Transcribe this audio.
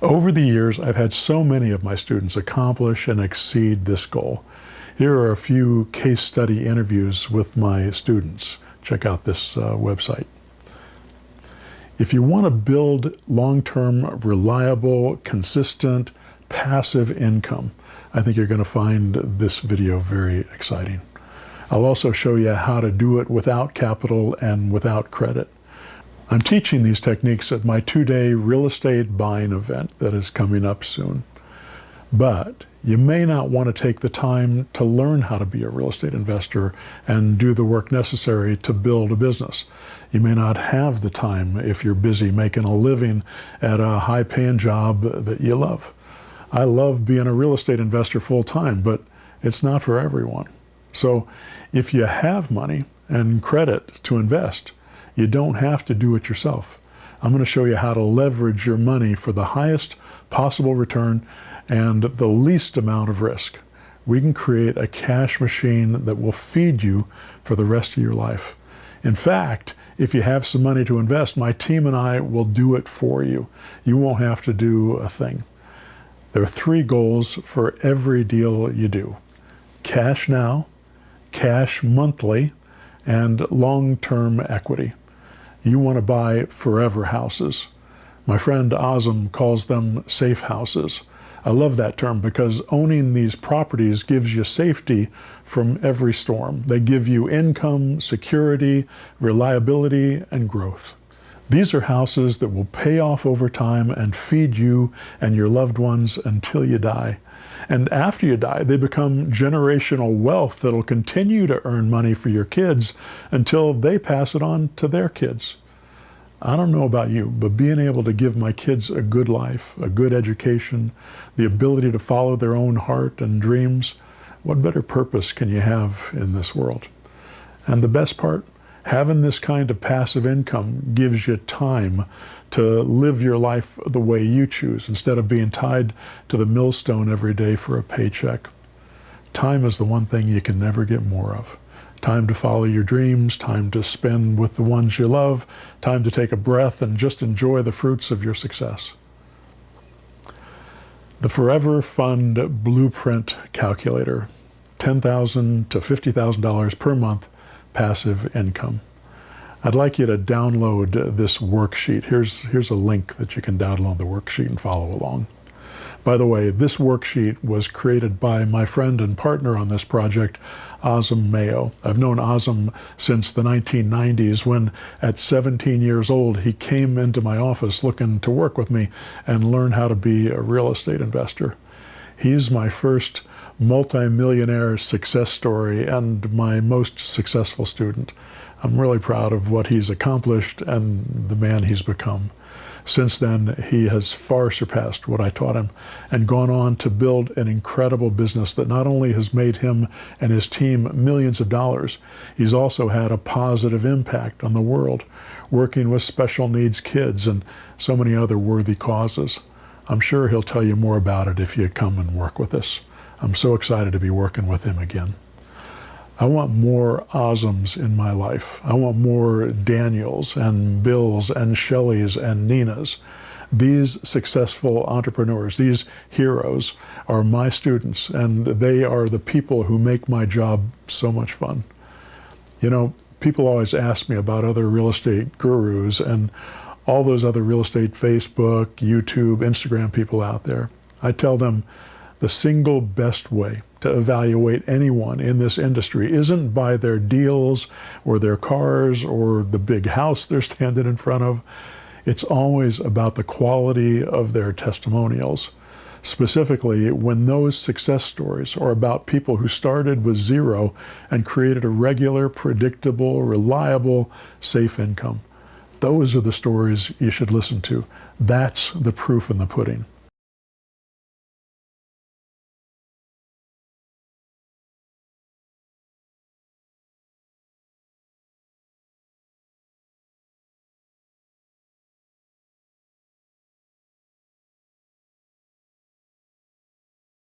Over the years, I've had so many of my students accomplish and exceed this goal. Here are a few case study interviews with my students. Check out this website. If you want to build long-term, reliable, consistent, passive income, I think you're going to find this video very exciting. I'll also show you how to do it without capital and without credit. I'm teaching these techniques at my 2-day real estate buying event that is coming up soon. But you may not want to take the time to learn how to be a real estate investor and do the work necessary to build a business. You may not have the time if you're busy making a living at a high-paying job that you love. I love being a real estate investor full-time, but it's not for everyone. So if you have money and credit to invest, you don't have to do it yourself. I'm going to show you how to leverage your money for the highest possible return and the least amount of risk. We can create a cash machine that will feed you for the rest of your life. In fact, if you have some money to invest, my team and I will do it for you. You won't have to do a thing. There are 3 goals for every deal you do: cash now, cash monthly, and long-term equity. You want to buy forever houses. My friend Azam calls them safe houses. I love that term because owning these properties gives you safety from every storm. They give you income, security, reliability, and growth. These are houses that will pay off over time and feed you and your loved ones until you die. And after you die, they become generational wealth that'll continue to earn money for your kids until they pass it on to their kids. I don't know about you, but being able to give my kids a good life, a good education, the ability to follow their own heart and dreams, what better purpose can you have in this world? And the best part, having this kind of passive income gives you time to live your life the way you choose instead of being tied to the millstone every day for a paycheck. Time is the one thing you can never get more of. Time to follow your dreams, time to spend with the ones you love, time to take a breath and just enjoy the fruits of your success. The Forever Fund Blueprint Calculator, $10,000 to $50,000 per month passive income. I'd like you to download this worksheet. Here's a link that you can download the worksheet and follow along. By the way, this worksheet was created by my friend and partner on this project, Azam Mayo. I've known Azam since the 1990s when, at 17 years old, he came into my office looking to work with me and learn how to be a real estate investor. He's my first multi-millionaire success story and my most successful student. I'm really proud of what he's accomplished and the man he's become. Since then, he has far surpassed what I taught him and gone on to build an incredible business that not only has made him and his team millions of dollars, he's also had a positive impact on the world, working with special needs kids and so many other worthy causes. I'm sure he'll tell you more about it if you come and work with us. I'm so excited to be working with him again. I want more Azams in my life. I want more Daniels and Bills and Shelleys and Ninas. These successful entrepreneurs, these heroes, are my students, and they are the people who make my job so much fun. You know, people always ask me about other real estate gurus and all those other real estate Facebook, YouTube, Instagram people out there. I tell them the single best way to evaluate anyone in this industry isn't by their deals or their cars or the big house they're standing in front of. It's always about the quality of their testimonials. Specifically, when those success stories are about people who started with zero and created a regular, predictable, reliable, safe income. Those are the stories you should listen to. That's the proof in the pudding.